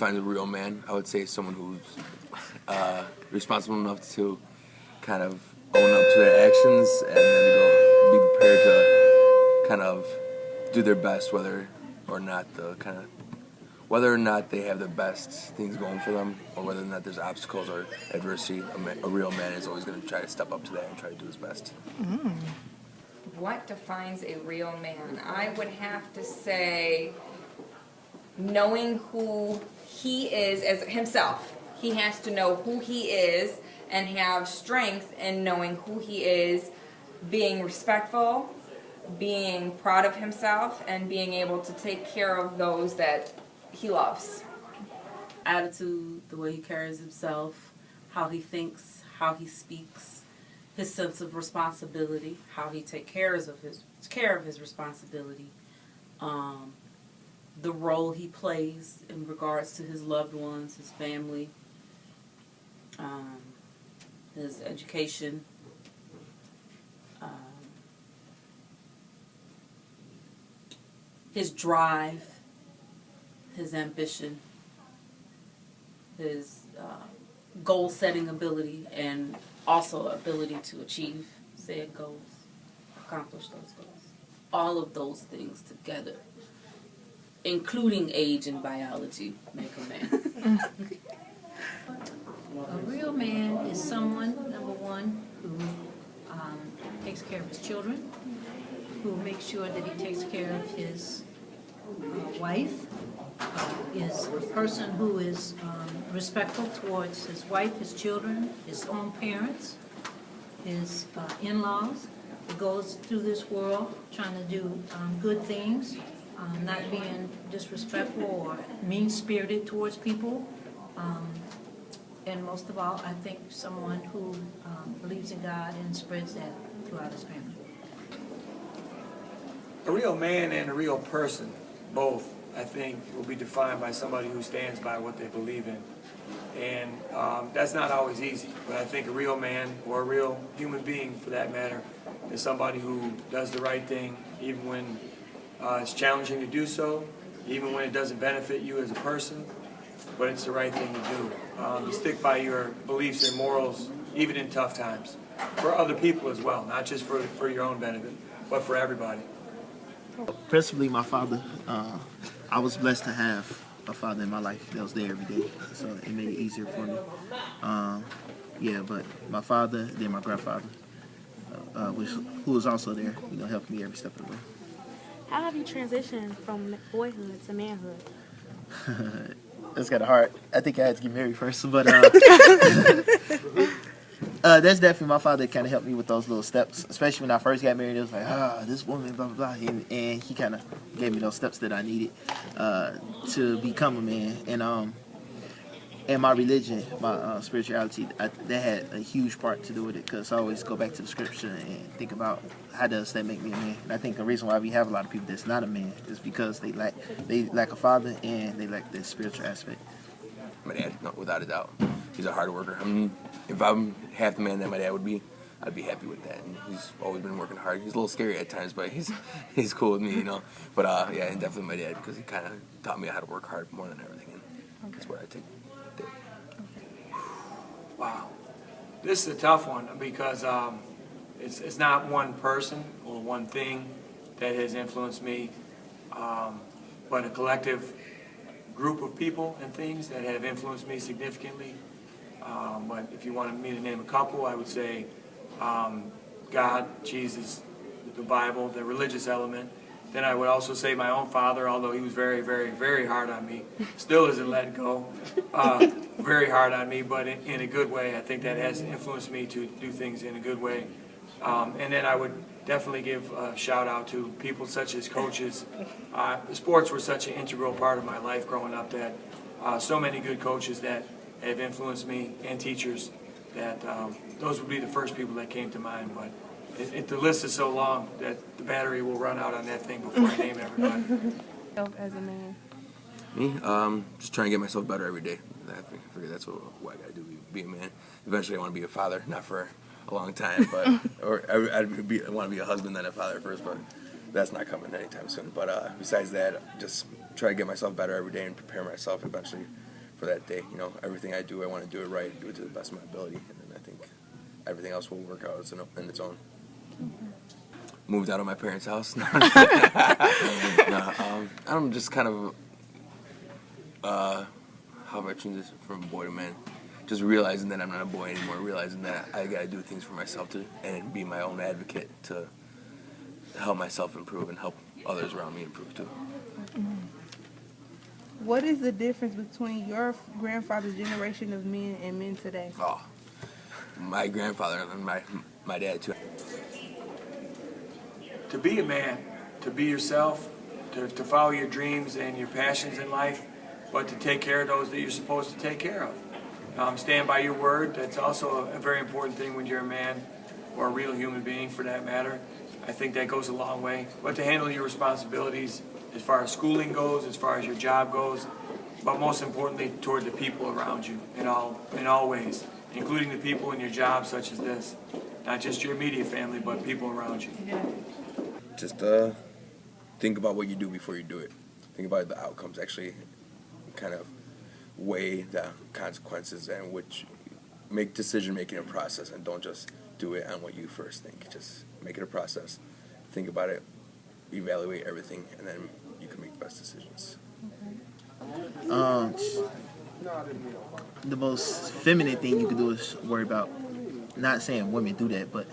defines a real man, I would say someone who's responsible enough to kind of own up to their actions and then be prepared to kind of do their best, whether or not they have the best things going for them, or whether or not there's obstacles or adversity. A real man is always going to try to step up to that and try to do his best. What defines a real man? I would have to say knowing who he is as himself. He has to know who he is and have strength in knowing who he is, being respectful, being proud of himself, and being able to take care of those that he loves. Attitude, the way he carries himself, how he thinks, how he speaks, his sense of responsibility, how he takes care of his responsibility, the role he plays in regards to his loved ones, his family, his education, his drive, his ambition, his goal-setting ability, and also ability to achieve said goals, accomplish those goals. All of those things together, including age and biology, make a man. A real man is someone, number one, who takes care of his children, who makes sure that he takes care of his wife, is a person who is respectful towards his wife, his children, his own parents, his in-laws. He goes through this world trying to do good things, not being disrespectful or mean-spirited towards people. And most of all, I think someone who believes in God and spreads that throughout his family. A real man and a real person, both, I think, will be defined by somebody who stands by what they believe in. And that's not always easy, but I think a real man, or a real human being for that matter, is somebody who does the right thing even when it's challenging to do so, even when it doesn't benefit you as a person, but it's the right thing to do. You stick by your beliefs and morals even in tough times, for other people as well, not just for your own benefit, but for everybody. Principally, my father. I was blessed to have a father in my life that was there every day, so it made it easier for me. But my father, then my grandfather, who was also there, helped me every step of the way. How have you transitioned from boyhood to manhood? That's kind of hard. I think I had to get married first, but that's definitely my father kind of helped me with those little steps, especially when I first got married. It was like, this woman, blah, blah, blah. And he kind of gave me those steps that I needed to become a man. And my religion, my spirituality, that had a huge part to do with it, because I always go back to the scripture and think about how does that make me a man. And I think the reason why we have a lot of people that's not a man is because they lack a father and they lack the spiritual aspect. My dad, no, without a doubt. He's a hard worker. If I'm half the man that my dad would be, I'd be happy with that. And he's always been working hard. He's a little scary at times, but he's cool with me, But and definitely my dad, because he kind of taught me how to work hard more than everything. And that's what I take. Wow. This is a tough one because it's not one person or one thing that has influenced me, but a collective group of people and things that have influenced me significantly. But if you wanted me to name a couple, I would say God, Jesus, the Bible, the religious element. Then I would also say my own father, although he was very, very, very hard on me, still isn't letting go. Very hard on me, but in a good way. I think that has influenced me to do things in a good way. And then I would definitely give a shout out to people such as coaches. Sports were such an integral part of my life growing up that so many good coaches that have influenced me, and teachers, that those would be the first people that came to mind. But the list is so long that the battery will run out on that thing before I name everybody. As a man. Me? Just trying to get myself better every day. I figure that's what I got to do, be a man. Eventually I want to be a father, not for a long time, but I want to be a husband, then a father first, but that's not coming anytime soon. But besides that, just try to get myself better every day and prepare myself eventually for that day. You know, everything I do, I want to do it right, do it to the best of my ability, and then I think everything else will work out in its own. Moved out of my parents' house. No, I'm just kind of how do I change this from boy to man? Just realizing that I'm not a boy anymore. Realizing that I gotta do things for myself and be my own advocate to help myself improve and help others around me improve too. What is the difference between your grandfather's generation of men and men today? Oh, my grandfather and my dad too. To be a man, to be yourself, to follow your dreams and your passions in life, but to take care of those that you're supposed to take care of. Stand by your word. That's also a very important thing when you're a man, or a real human being for that matter. I think that goes a long way. But to handle your responsibilities as far as schooling goes, as far as your job goes, but most importantly toward the people around you in all ways, including the people in your job such as this. Not just your immediate family, but people around you. Just think about what you do before you do it. Think about the outcomes. Actually, kind of weigh the consequences and which make decision-making a process, and don't just do it on what you first think. Just make it a process. Think about it, evaluate everything, and then you can make the best decisions. The most feminine thing you can do is worry about, not saying women do that, but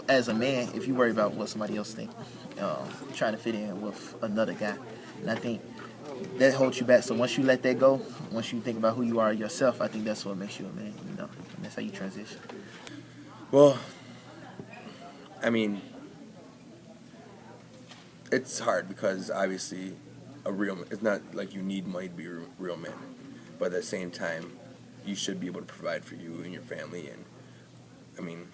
as a man, if you worry about what somebody else think, trying to fit in with another guy, and I think that holds you back. So once you let that go, once you think about who you are yourself, I think that's what makes you a man, you know, and that's how you transition. Well, I mean, it's hard because obviously it's not like you need money to be a real man, but at the same time, you should be able to provide for you and your family, and I mean,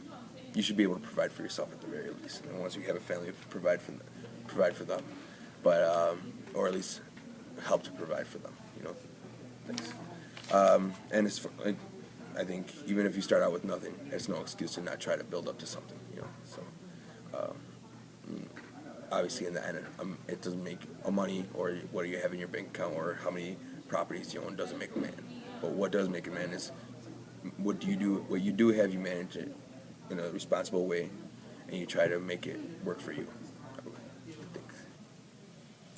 you should be able to provide for yourself at the very least. And once you have a family, provide for them, but or at least help to provide for them, you know. Things. And it's like, I think even if you start out with nothing, it's no excuse to not try to build up to something, you know. So obviously in the end, it doesn't make money or what do you have in your bank account or how many properties you own doesn't make a man. But what does make a man is what you do have, you manage it in a responsible way, and you try to make it work for you.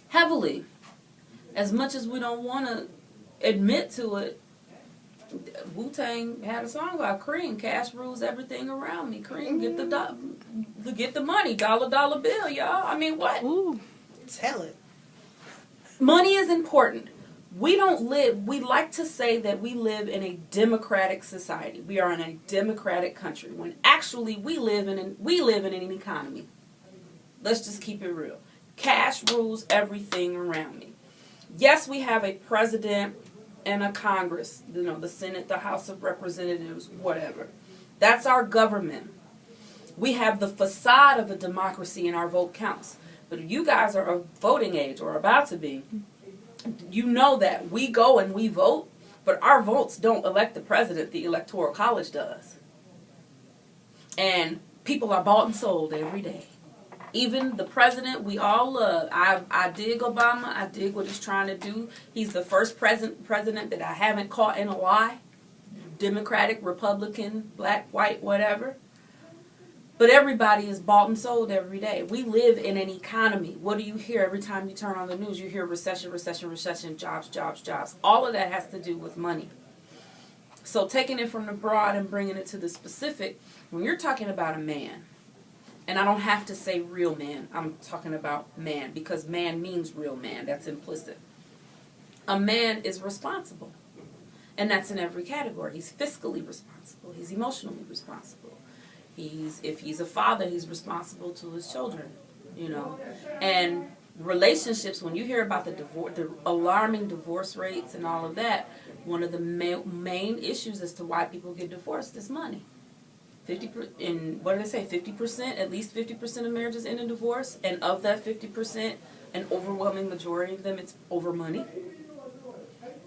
Heavily. As much as we don't want to admit to it, Wu-Tang had a song about Cream. Cash rules everything around me. Cream, get the money. Dollar bill, y'all. I mean, what? Ooh, tell it. Money is important. We like to say that we live in a democratic society. We are in a democratic country when actually we live in an economy. Let's just keep it real. Cash rules everything around me. Yes, we have a president and a Congress, you know, the Senate, the House of Representatives, whatever. That's our government. We have the facade of a democracy and our vote counts. But if you guys are of voting age or about to be, you know that we go and we vote, but our votes don't elect the president, the Electoral College does. And people are bought and sold every day. Even the president we all love. I dig Obama. I dig what he's trying to do. He's the first president that I haven't caught in a lie. Democratic, Republican, black, white, whatever. But everybody is bought and sold every day. We live in an economy. What do you hear every time you turn on the news? You hear recession, recession, recession, jobs, jobs, jobs. All of that has to do with money. So taking it from the broad and bringing it to the specific, when you're talking about a man, and I don't have to say real man, I'm talking about man, because man means real man. That's implicit. A man is responsible. And that's in every category. He's fiscally responsible. He's emotionally responsible. If he's a father, he's responsible to his children, you know. And relationships, when you hear about the alarming divorce rates and all of that, one of the main issues as to why people get divorced is money. 50%, at least 50% of marriages end in divorce, and of that 50%, an overwhelming majority of them, it's over money.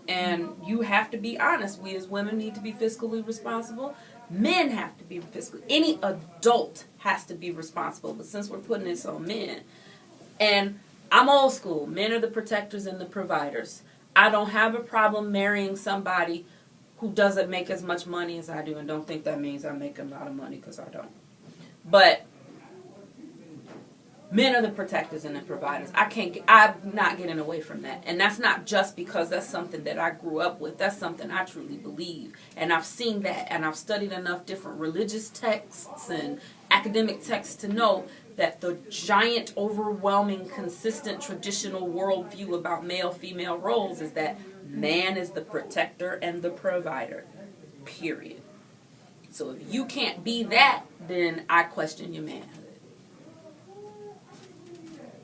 And you have to be honest. We as women need to be fiscally responsible. Men have to be fiscally. Any adult has to be responsible. But since we're putting this on men, and I'm old school. Men are the protectors and the providers. I don't have a problem marrying somebody who doesn't make as much money as I do, and don't think that means I make a lot of money, because I don't. But men are the protectors and the providers. I'm not getting away from that. And that's not just because that's something that I grew up with. That's something I truly believe. And I've seen that, and I've studied enough different religious texts and academic texts to know that the giant, overwhelming, consistent, traditional worldview about male-female roles is that man is the protector and the provider, period. So if you can't be that, then I question your manhood.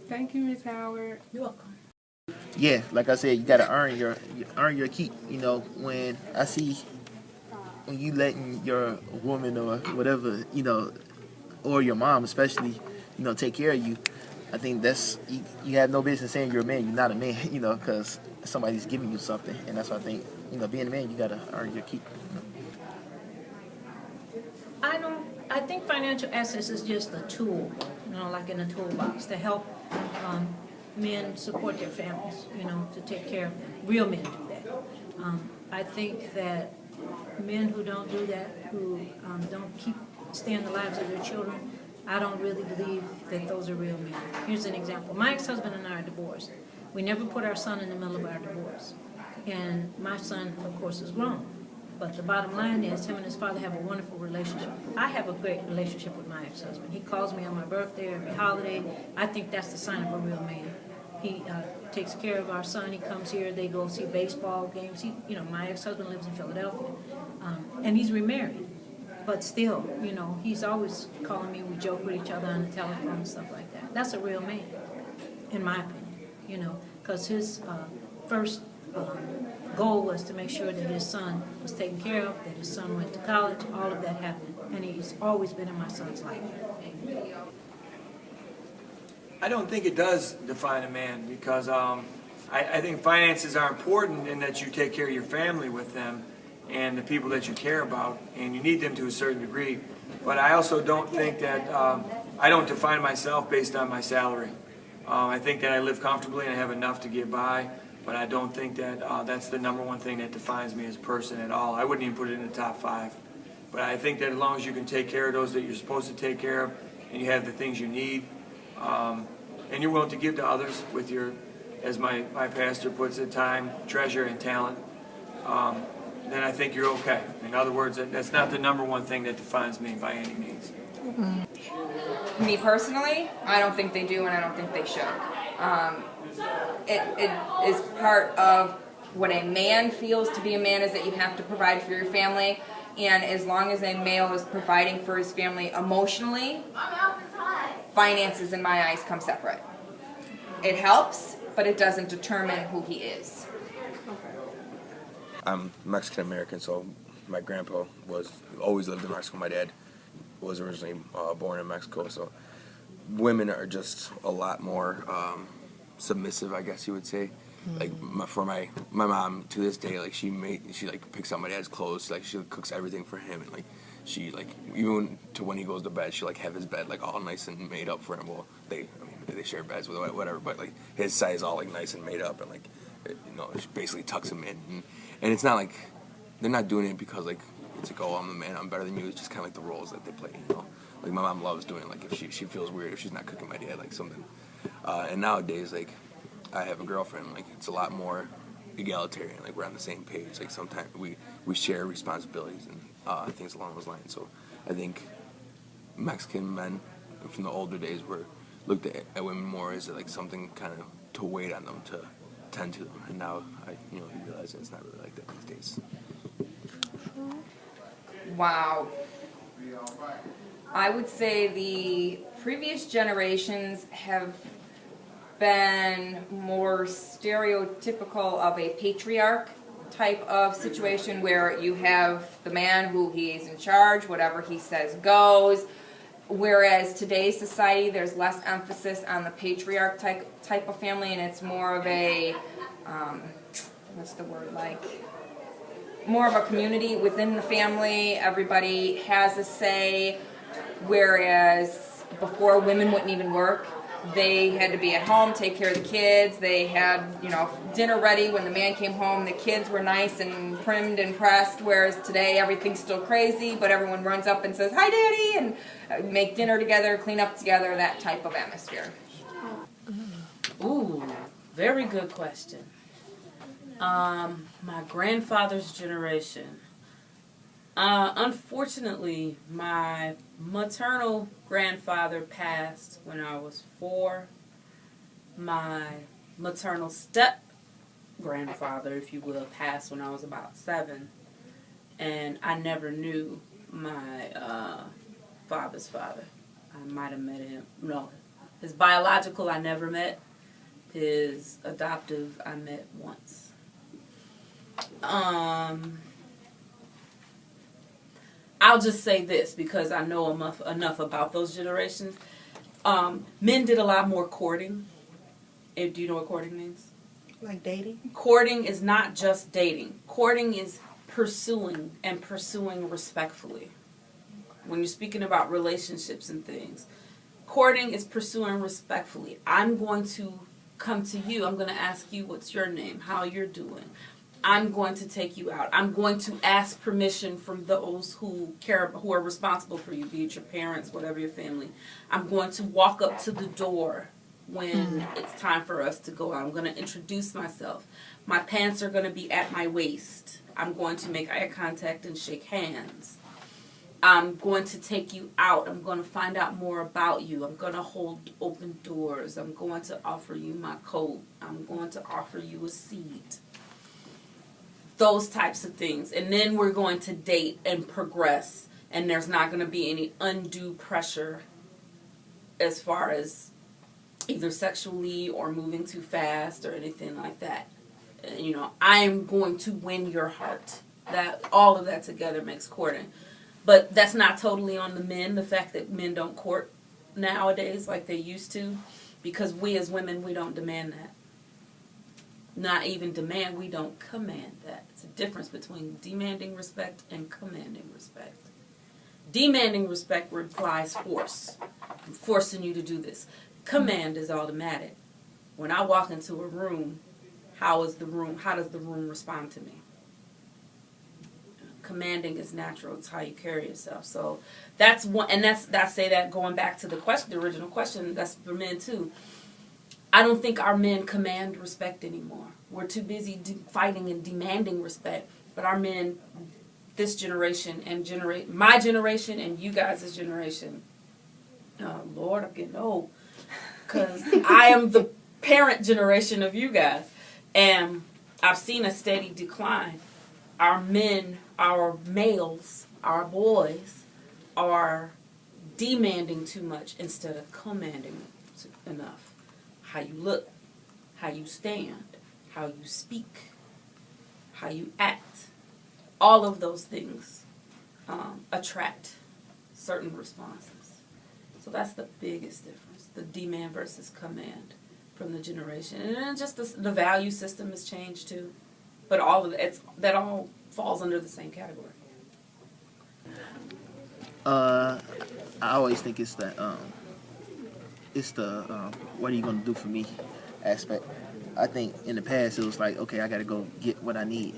Thank you, Ms. Howard. You're welcome. Yeah, like I said, you gotta earn your keep. You know, when I see when you letting your woman or whatever, you know, or your mom especially, you know, take care of you, I think that's you have no business saying you're a man. You're not a man, you know, because somebody's giving you something, and that's why I think, you know, being a man, you gotta earn your keep. I think financial assets is just a tool, you know, like in a toolbox to help men support their families, you know, to take care of them. Real men do that. I think that men who don't do that, who don't stay in the lives of their children, I don't really believe that those are real men. Here's an example. My ex-husband and I are divorced. We never put our son in the middle of our divorce. And my son, of course, is grown. But the bottom line is him and his father have a wonderful relationship. I have a great relationship with my ex-husband. He calls me on my birthday, every holiday. I think that's the sign of a real man. He takes care of our son. He comes here. They go see baseball games. My ex-husband lives in Philadelphia. And he's remarried. But still, you know, he's always calling me. We joke with each other on the telephone and stuff like that. That's a real man, in my opinion, you know, because his first goal was to make sure that his son was taken care of, that his son went to college, all of that happened, and he's always been in my son's life. I don't think it does define a man, because I think finances are important in that you take care of your family with them and the people that you care about, and you need them to a certain degree. But I also don't think that, I don't define myself based on my salary. I think that I live comfortably and I have enough to get by, but I don't think that that's the number one thing that defines me as a person at all. I wouldn't even put it in the top 5. But I think that as long as you can take care of those that you're supposed to take care of, and you have the things you need, and you're willing to give to others with your, as my pastor puts it, time, treasure, and talent, then I think you're okay. In other words, that's not the number one thing that defines me by any means. Me personally, I don't think they do, and I don't think they should. It is part of what a man feels to be a man, is that you have to provide for your family, and as long as a male is providing for his family emotionally, finances in my eyes come separate. It helps, but it doesn't determine who he is. I'm Mexican American, so my grandpa always lived in Mexico. My dad was originally born in Mexico, so women are just a lot more submissive, I guess you would say. Like my mom to this day, like she picks out my dad's clothes, like she cooks everything for him, and like she even to when he goes to bed, she have his bed all nice and made up for him. Well, they share beds with whatever, but his side is all nice and made up, and she basically tucks him in, and it's not like they're not doing it because it's oh, I'm the man, I'm better than you. It's just kind of the roles that they play, you know. Like my mom loves doing it. If she feels weird if she's not cooking my dad something, and nowadays I have a girlfriend, it's a lot more egalitarian, we're on the same page. Sometimes we share responsibilities and things along those lines. So I think Mexican men from the older days were looked at women more as something kind of to wait on them, to tend to them, and now you realize that it's not really like that these days. Wow. I would say the previous generations have been more stereotypical of a patriarch type of situation, where you have the man who he's in charge, whatever he says goes. Whereas today's society, there's less emphasis on the patriarch type of family, and it's more of a, more of a community within the family. Everybody has a say, whereas before women wouldn't even work. They had to be at home, take care of the kids. They had, dinner ready when the man came home. The kids were nice and primed and pressed, whereas today everything's still crazy, but everyone runs up and says, "Hi, Daddy," and make dinner together, clean up together, that type of atmosphere. Ooh, very good question. My grandfather's generation. Unfortunately, my maternal grandfather passed when I was 4. My maternal step grandfather, if you will, passed when I was about 7. And I never knew my father's father. I might have met him. No, his biological I never met. His adoptive I met once. I'll just say this because I know enough about those generations. Men did a lot more courting. Do you know what courting means? Like dating? Courting is not just dating. Courting is pursuing and pursuing respectfully. When you're speaking about relationships and things, courting is pursuing respectfully. I'm going to come to you. I'm going to ask you what's your name, how you're doing. I'm going to take you out. I'm going to ask permission from those who are responsible for you, be it your parents, whatever your family. I'm going to walk up to the door when it's time for us to go out. I'm going to introduce myself. My pants are going to be at my waist. I'm going to make eye contact and shake hands. I'm going to take you out. I'm going to find out more about you. I'm going to hold open doors. I'm going to offer you my coat. I'm going to offer you a seat. Those types of things. And then we're going to date and progress. And there's not going to be any undue pressure as far as either sexually or moving too fast or anything like that. I'm going to win your heart. That all of that together makes courting. But that's not totally on the men, the fact that men don't court nowadays like they used to. Because we as women, we don't demand that. Not even demand, we don't command that. It's a difference between demanding respect and commanding respect. Demanding respect implies force. I'm forcing you to do this. Command is automatic. When I walk into a room, how does the room respond to me? Commanding is natural. It's how you carry yourself. So that's one, and I say that going back to the original question, that's for men too. I don't think our men command respect anymore. We're too busy fighting and demanding respect. But our men, this generation and my generation and you guys' generation, oh Lord, I'm getting old. Because I am the parent generation of you guys. And I've seen a steady decline. Our men, our males, our boys are demanding too much instead of commanding enough. How you look, how you stand, how you speak, how you act. All of those things attract certain responses. So that's the biggest difference, the demand versus command from the generation. And then just the value system has changed too. But all of that all falls under the same category. I always think it's the what are you gonna do for me aspect. I think in the past it was like, okay, I gotta go get what I need.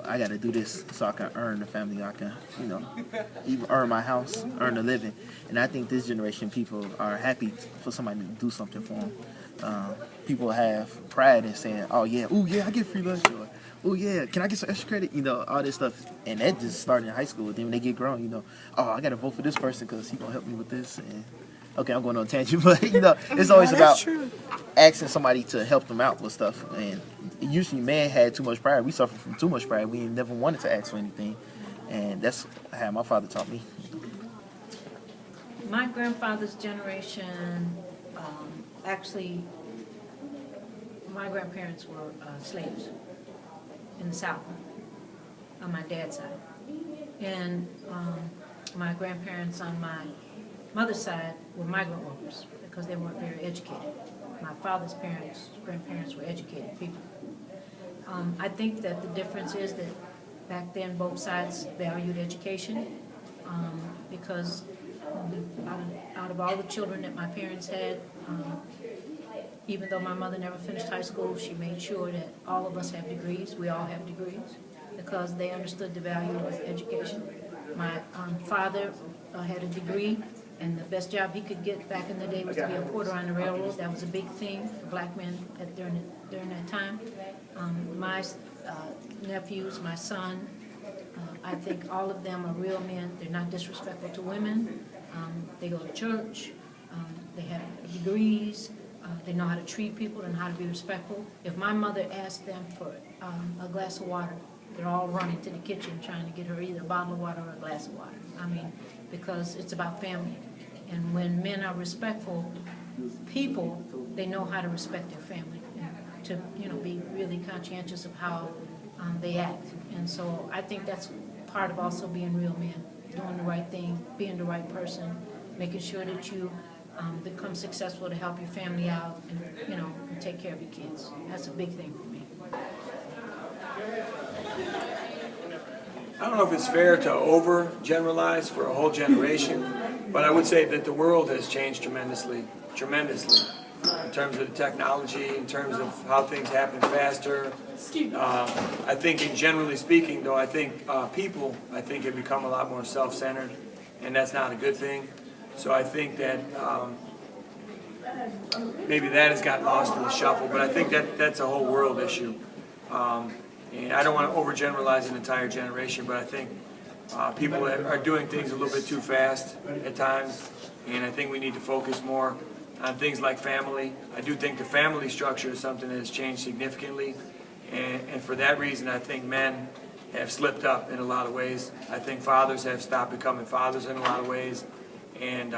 I gotta do this so I can earn the family. I can, even earn my house, earn a living. And I think this generation people are happy for somebody to do something for them. People have pride in saying, oh yeah, I get free lunch, or oh yeah, can I get some extra credit? All this stuff. And that just started in high school. Then when they get grown, oh, I gotta vote for this person because he's gonna help me with this. And okay, I'm going on a tangent, but it's always about asking somebody to help them out with stuff. And usually, man had too much pride. We suffer from too much pride. We never wanted to ask for anything, and that's how my father taught me. My grandfather's generation, actually, my grandparents were slaves in the South on my dad's side, and my grandparents on my mother's side were migrant workers because they weren't very educated. My father's grandparents were educated people. I think that the difference is that back then both sides valued education because out out of all the children that my parents had, even though my mother never finished high school, she made sure that all of us have degrees. We all have degrees because they understood the value of education. My father had a degree, and the best job he could get back in the day was to be a porter on the railroad. That was a big thing for black men during that time. My nephews, my son, I think all of them are real men. They're not disrespectful to women. They go to church. They have degrees. They know how to treat people and how to be respectful. If my mother asked them for a glass of water, they're all running to the kitchen trying to get her either a bottle of water or a glass of water. I mean, because it's about family. And when men are respectful people, they know how to respect their family and to, be really conscientious of how they act. And so I think that's part of also being real men, doing the right thing, being the right person, making sure that you become successful to help your family out and, and take care of your kids. That's a big thing for me. I don't know if it's fair to overgeneralize for a whole generation, but I would say that the world has changed tremendously, in terms of the technology, in terms of how things happen faster. I think, generally speaking, though, I think people, have become a lot more self-centered, and that's not a good thing. So I think that maybe that has gotten lost in the shuffle, but I think that's a whole world issue. And I don't want to overgeneralize an entire generation, but I think people are doing things a little bit too fast at times, and I think we need to focus more on things like family. I do think the family structure is something that has changed significantly, and for that reason I think men have slipped up in a lot of ways. I think fathers have stopped becoming fathers in a lot of ways, and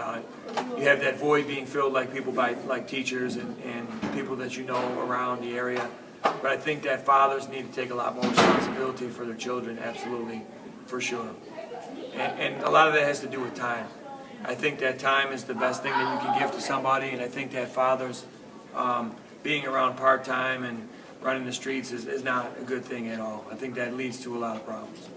you have that void being filled like teachers and people that you know around the area. But I think that fathers need to take a lot more responsibility for their children, absolutely, for sure. And a lot of that has to do with time. I think that time is the best thing that you can give to somebody, and I think that fathers being around part-time and running the streets is not a good thing at all. I think that leads to a lot of problems.